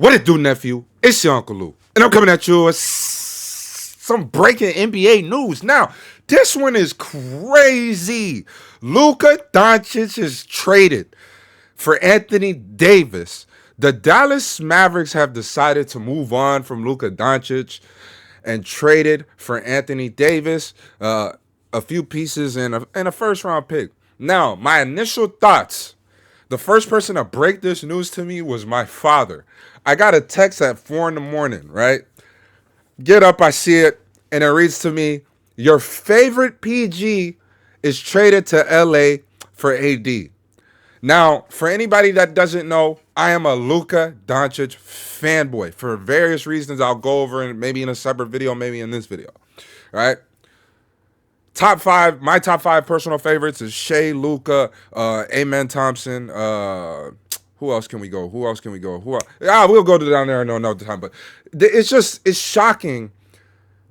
What it do, nephew? It's your Uncle Lou. And I'm coming at you with some breaking NBA news. Now, this one is crazy. Luka Doncic is traded for Anthony Davis. The Dallas Mavericks have decided to move on from Luka Doncic and traded for Anthony Davis, a few pieces and a first round pick. Now, my initial thoughts. The first person to break this news to me was my father. I got a text at 4 in the morning, right? Get up, I see it, and it reads to me, your favorite PG is traded to LA for AD. Now, for anybody that doesn't know, I am a Luka Doncic fanboy. For various reasons I'll go over in maybe in a separate video, maybe in this video, right? Top five, my top five personal favorites is Shea, Luka, Amen Thompson. Who else can we go? Who else can we go? We'll go down there in no time. But it's shocking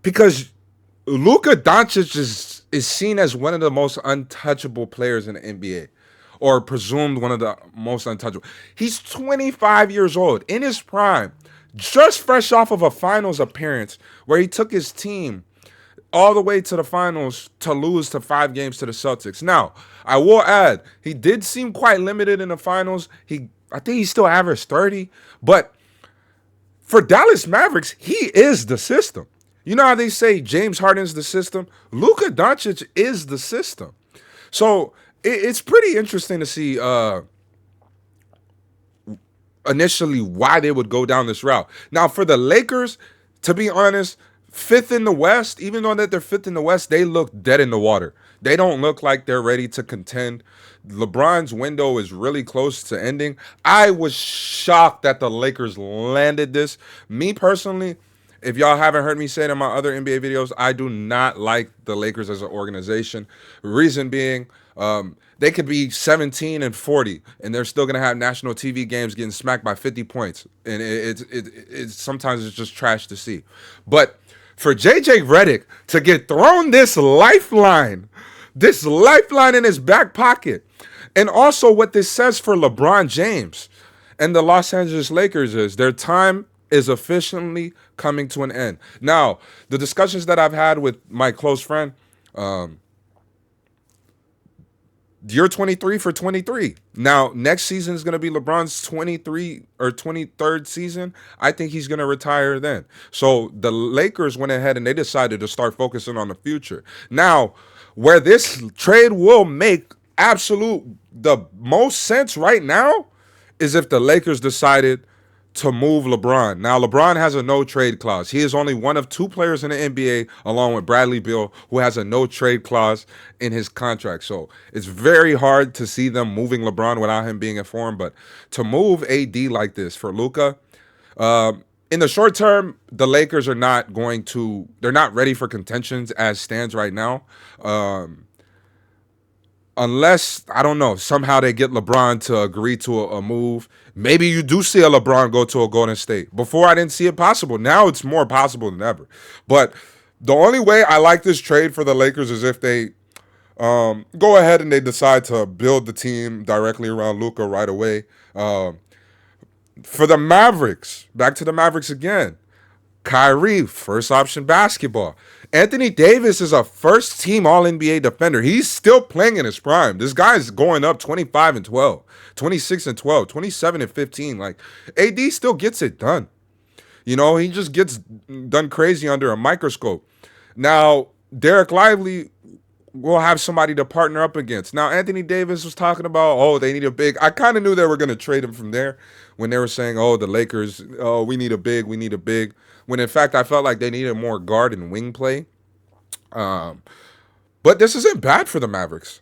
because Luka Doncic is seen as one of the most untouchable players in the NBA, or presumed one of the most untouchable. He's 25 years old, in his prime, just fresh off of a finals appearance where he took his team all the way to the finals to lose to 5 games to the Celtics. Now, I will add, he did seem quite limited in the finals. I think he still averaged 30. But for Dallas Mavericks, he is the system. You know how they say James Harden's the system? Luka Doncic is the system. So it's pretty interesting to see initially why they would go down this route. Now, for the Lakers, to be honest, fifth in the West, even though that they're fifth in the West, they look dead in the water. They don't look like they're ready to contend. LeBron's window is really close to ending. I was shocked that the Lakers landed this. Me personally, if y'all haven't heard me say it in my other NBA videos, I do not like the Lakers as an organization. Reason being, they could be 17-40, and they're still gonna have national TV games getting smacked by 50 points, and it's sometimes it's just trash to see. But for JJ Redick to get thrown this lifeline in his back pocket, and also what this says for LeBron James and the Los Angeles Lakers is their time is officially coming to an end. Now, the discussions that I've had with my close friend, you're 23 for 23. Now, next season is going to be LeBron's 23 or 23rd season. I think he's going to retire then. So the Lakers went ahead and they decided to start focusing on the future. Now, where this trade will make the most sense right now is if the Lakers decided to move LeBron. Now, LeBron has a no-trade clause. He is only one of 2 players in the NBA, along with Bradley Beal, who has a no-trade clause in his contract. So it's very hard to see them moving LeBron without him being informed. But to move AD like this for Luka, in the short term, the Lakers are they're not ready for contentions as stands right now. Unless, I don't know, somehow they get LeBron to agree to a move. Maybe you do see a LeBron go to a Golden State. Before, I didn't see it possible. Now it's more possible than ever. But the only way I like this trade for the Lakers is if they go ahead and they decide to build the team directly around Luka right away. For the Mavericks, back to the Mavericks again. Kyrie, first option basketball. Anthony Davis is a first-team All-NBA defender. He's still playing in his prime. This guy's going up 25-12, 26-12, 27-15. Like, AD still gets it done. You know, he just gets done crazy under a microscope. Now, Derek Lively will have somebody to partner up against. Now, Anthony Davis was talking about, they need a big. I kind of knew they were going to trade him from there when they were saying, the Lakers, we need a big. When, in fact, I felt like they needed more guard and wing play. But this isn't bad for the Mavericks,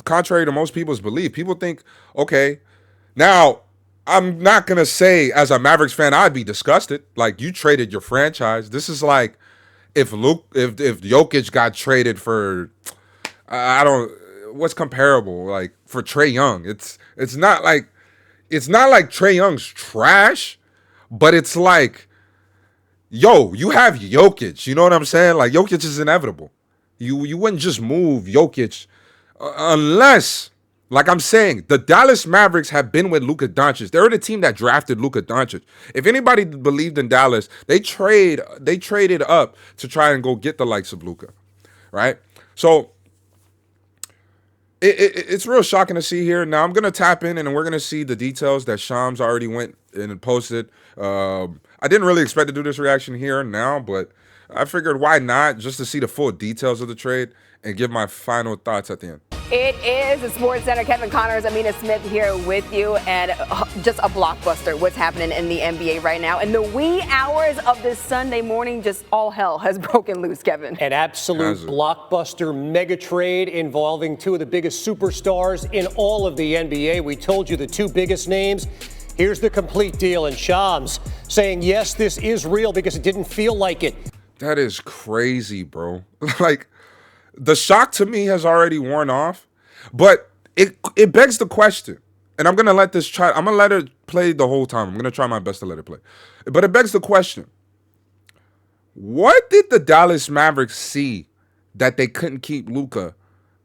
contrary to most people's belief. People think, okay, now, I'm not going to say as a Mavericks fan, I'd be disgusted. Like, you traded your franchise. This is like if Jokic got traded for, what's comparable? Like, for Trae Young. It's not like Trae Young's trash, but it's like, yo, you have Jokic. You know what I'm saying? Like, Jokic is inevitable. You wouldn't just move Jokic unless Like I'm saying, the Dallas Mavericks have been with Luka Doncic. They're the team that drafted Luka Doncic. If anybody believed in Dallas, they traded up to try and go get the likes of Luka, right? So it's real shocking to see here. Now I'm gonna tap in and we're gonna see the details that Shams already went and posted. I didn't really expect to do this reaction here now, but I figured why not, just to see the full details of the trade and give my final thoughts at the end. It is the Sports Center. Kevin Connors, Amina Smith here with you, and just a blockbuster. What's happening in the NBA right now? In the wee hours of this Sunday morning, just all hell has broken loose, Kevin. An absolute blockbuster mega trade involving two of the biggest superstars in all of the NBA. We told you the two biggest names. Here's the complete deal, and Shams saying, yes, this is real because it didn't feel like it. That is crazy, bro. Like, the shock to me has already worn off, but it begs the question, and I'm gonna let it play the whole time. I'm gonna try my best to let it play, but it begs the question: what did the Dallas Mavericks see that they couldn't keep Luka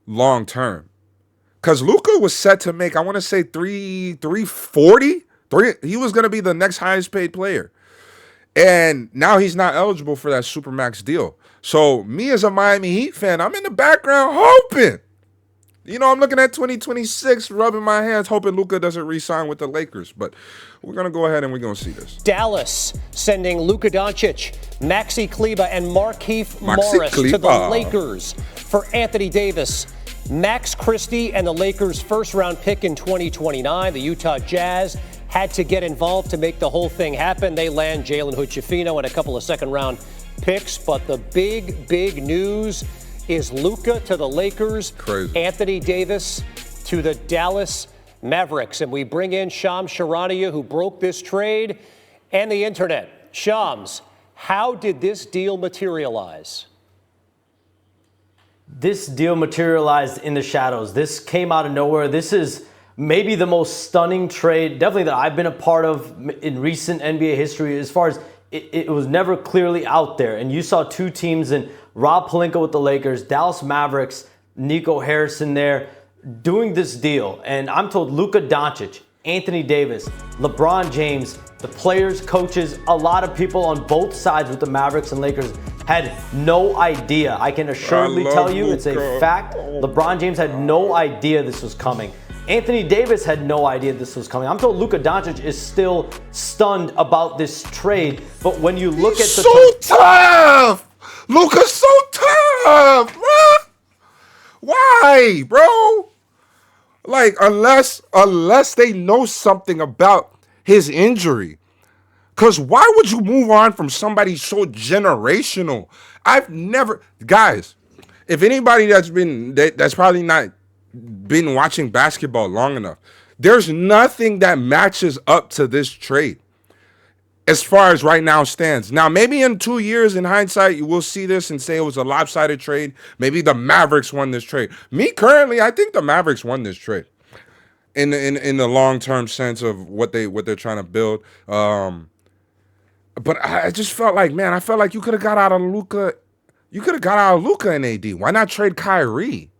long term? Because Luka was set to make, I want to say 340. He was gonna be the next highest paid player. And now he's not eligible for that Supermax deal. So me as a Miami Heat fan, I'm in the background hoping. You know, I'm looking at 2026, rubbing my hands, hoping Luka doesn't re-sign with the Lakers. But we're going to go ahead and we're going to see this. Dallas sending Luka Doncic, Maxi Kleber, and Markieff Morris to the Lakers for Anthony Davis, Max Christie, and the Lakers' first-round pick in 2029. The Utah Jazz had to get involved to make the whole thing happen. They land Jalen Hood-Schifino and a couple of second-round picks. But the big news is Luka to the Lakers, crazy. Anthony Davis to the Dallas Mavericks. And we bring in Shams Charania, who broke this trade, and the internet. Shams, how did this deal materialize? This deal materialized in the shadows. This came out of nowhere. This is maybe the most stunning trade, definitely that I've been a part of in recent NBA history, as far as it was never clearly out there. And you saw two teams in Rob Pelinka with the Lakers, Dallas Mavericks, Nico Harrison there, doing this deal. And I'm told Luka Doncic, Anthony Davis, LeBron James, the players, coaches, a lot of people on both sides with the Mavericks and Lakers had no idea. I can assuredly tell you, it's a fact. LeBron James had no idea this was coming. Anthony Davis had no idea this was coming. I'm told Luka Doncic is still stunned about this trade. But when you look at the tough, Luka's so tough, bro. Why, bro? Like, unless they know something about his injury. Because why would you move on from somebody so generational? Guys, if anybody that's probably not been watching basketball long enough, there's nothing that matches up to this trade as far as right now stands. Now, maybe in 2 years, in hindsight, you will see this and say it was a lopsided trade. Maybe the Mavericks won this trade. Me, currently, I think the Mavericks won this trade in the long-term sense of what they're trying to build. But I just felt like, man, you could have got out of Luka. You could have got out of Luka and AD. Why not trade Kyrie?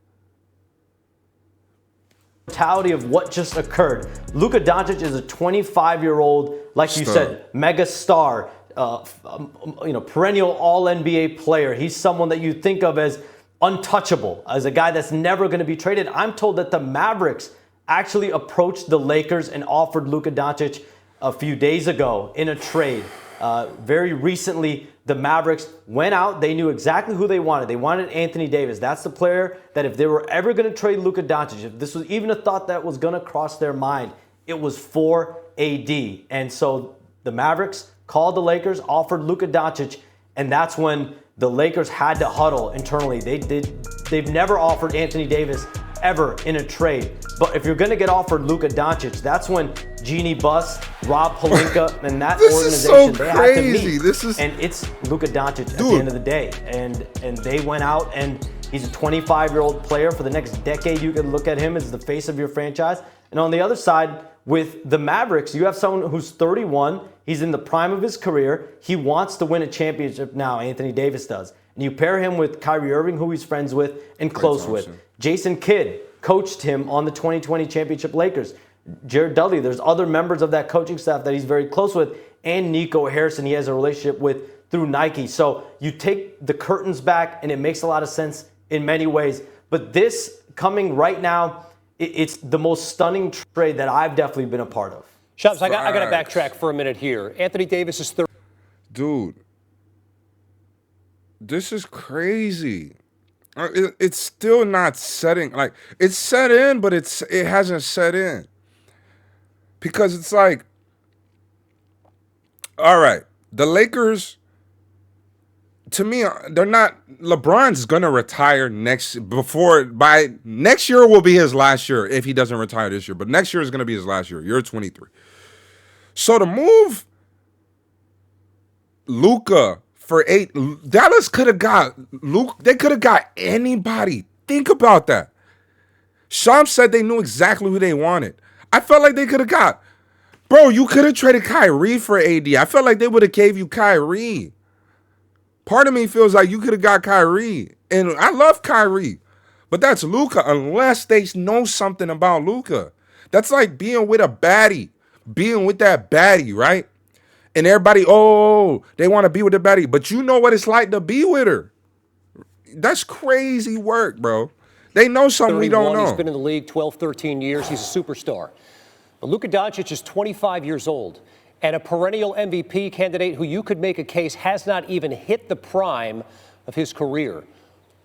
Totality of what just occurred. Luka Doncic is a 25-year-old, like you said, mega star, perennial All-NBA player. He's someone that you think of as untouchable, as a guy that's never going to be traded. I'm told that the Mavericks actually approached the Lakers and offered Luka Doncic a few days ago in a trade. Very recently, the Mavericks went out. They knew exactly who they wanted. They wanted Anthony Davis. That's the player that if they were ever going to trade Luka Doncic, if this was even a thought that was going to cross their mind, it was for AD. And so the Mavericks called the Lakers, offered Luka Doncic, and that's when the Lakers had to huddle internally. They've never offered Anthony Davis ever in a trade. But if you're going to get offered Luka Doncic, that's when Jeannie Buss, Rob Pelinka, and that organization, they had to meet. And it's Luka Doncic at the end of the day. And they went out, and he's a 25-year-old player. For the next decade, you can look at him as the face of your franchise. And on the other side, with the Mavericks, you have someone who's 31. He's in the prime of his career. He wants to win a championship now, Anthony Davis does. And you pair him with Kyrie Irving, who he's friends with and close with. Jason Kidd, coached him on the 2020 championship Lakers. Jared Dudley, there's other members of that coaching staff that he's very close with, and Nico Harrison he has a relationship with through Nike. So you take the curtains back, and it makes a lot of sense in many ways. But this coming right now, it's the most stunning trade that I've definitely been a part of. Shams, I got to backtrack for a minute here. Anthony Davis is third. Dude, this is crazy. It's still not setting. Like, it's set in, but it hasn't set in. Because it's like, all right, the Lakers, to me, they're not. LeBron's gonna retire by next year will be his last year if he doesn't retire this year. But next year is gonna be his last year. You're 23. So to move Luka for 8, Dallas could have got Luke. They could have got anybody. Think about that. Shams said they knew exactly who they wanted. I felt like they could have got, bro, you could have traded Kyrie for AD. I felt like they would have gave you Kyrie. Part of me feels like you could have got Kyrie. And I love Kyrie. But that's Luka, unless they know something about Luka. That's like being with a baddie. Being with that baddie, right? And everybody, they want to be with the baddie. But you know what it's like to be with her. That's crazy work, bro. They know something we don't know. He's been in the league 12, 13 years. He's a superstar. But Luka Doncic is 25 years old and a perennial MVP candidate who you could make a case has not even hit the prime of his career.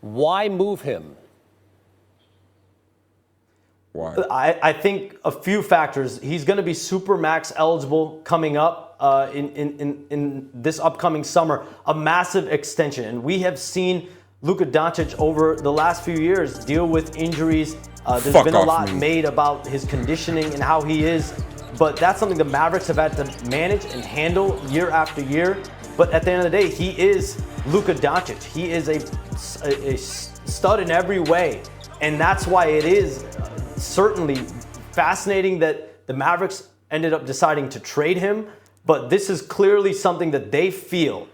Why move him? Why? I think a few factors. He's going to be Supermax eligible coming up in this upcoming summer. A massive extension. And we have seen Luka Doncic over the last few years deal with injuries. There's been a lot made about his conditioning and how he is. But that's something the Mavericks have had to manage and handle year after year. But at the end of the day, he is Luka Doncic. He is a stud in every way. And that's why it is certainly fascinating that the Mavericks ended up deciding to trade him. But this is clearly something that they feel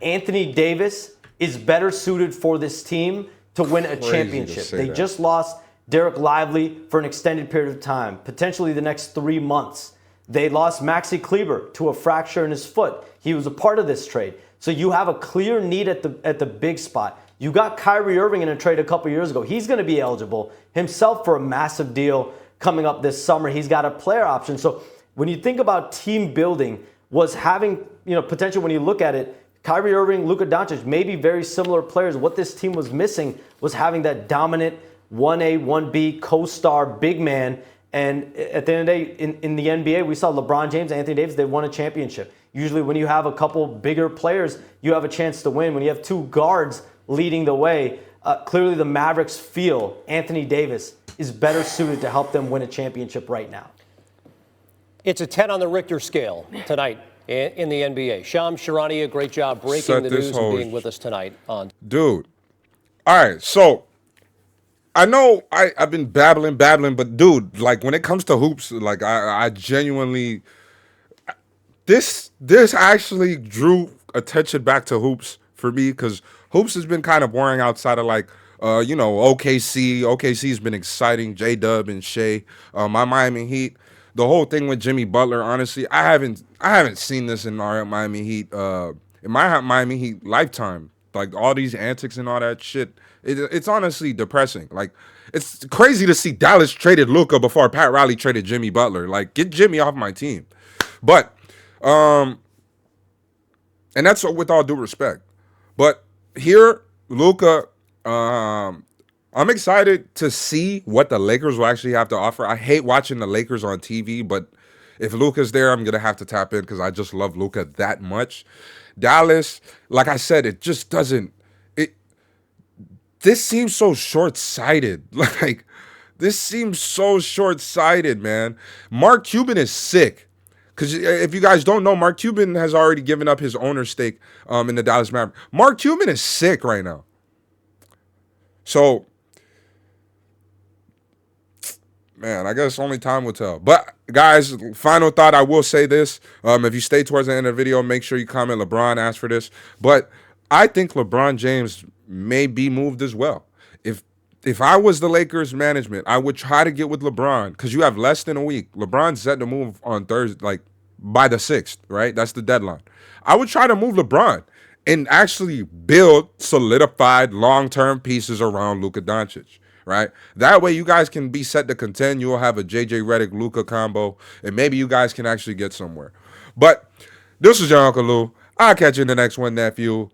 Anthony Davis is better suited for this team to win a championship. They just lost Derek Lively for an extended period of time, potentially the next 3 months. They lost Maxi Kleber to a fracture in his foot. He was a part of this trade. So you have a clear need at the big spot. You got Kyrie Irving in a trade a couple years ago. He's going to be eligible himself for a massive deal coming up this summer. He's got a player option. So when you think about team building, was having potential when you look at it, Kyrie Irving, Luka Doncic, maybe very similar players. What this team was missing was having that dominant 1A, 1B co-star big man. And at the end of the day, in the NBA, we saw LeBron James, Anthony Davis, they won a championship. Usually when you have a couple bigger players, you have a chance to win. When you have two guards leading the way, clearly the Mavericks feel Anthony Davis is better suited to help them win a championship right now. It's a 10 on the Richter scale tonight in the NBA. Shams Charania, great job breaking the news and being with us tonight on. Dude. All right, so I know I've been babbling, but dude, like when it comes to hoops, like I genuinely, this actually drew attention back to hoops for me because hoops has been kind of boring outside of like, OKC. OKC's been exciting, J-Dub and Shea. My Miami Heat, the whole thing with Jimmy Butler, honestly, I haven't seen this in our Miami Heat, in my Miami Heat lifetime. Like all these antics and all that shit. It's honestly depressing. Like, it's crazy to see Dallas traded Luka before Pat Riley traded Jimmy Butler. Like, get Jimmy off my team. But, and that's with all due respect. But here, Luka, I'm excited to see what the Lakers will actually have to offer. I hate watching the Lakers on TV, but if Luka's there, I'm going to have to tap in because I just love Luka that much. Dallas, like I said, it just doesn't. This seems so short-sighted. Like, this seems so short-sighted, man. Mark Cuban is sick. Because if you guys don't know, Mark Cuban has already given up his owner stake in the Dallas Mavericks. Mark Cuban is sick right now. So, man, I guess only time will tell. But, guys, final thought, I will say this. If you stay towards the end of the video, make sure you comment LeBron asked for this. But I think LeBron James may be moved as well. If if I was the Lakers management, I would try to get with LeBron because you have less than a week. LeBron's set to move on Thursday, like by the 6th, right? That's the deadline. I would try to move LeBron and actually build solidified long-term pieces around Luka Doncic, right? That way you guys can be set to contend. You'll have a JJ Redick-Luka combo, and maybe you guys can actually get somewhere. But this is your Uncle Lou. I'll catch you in the next one, nephew.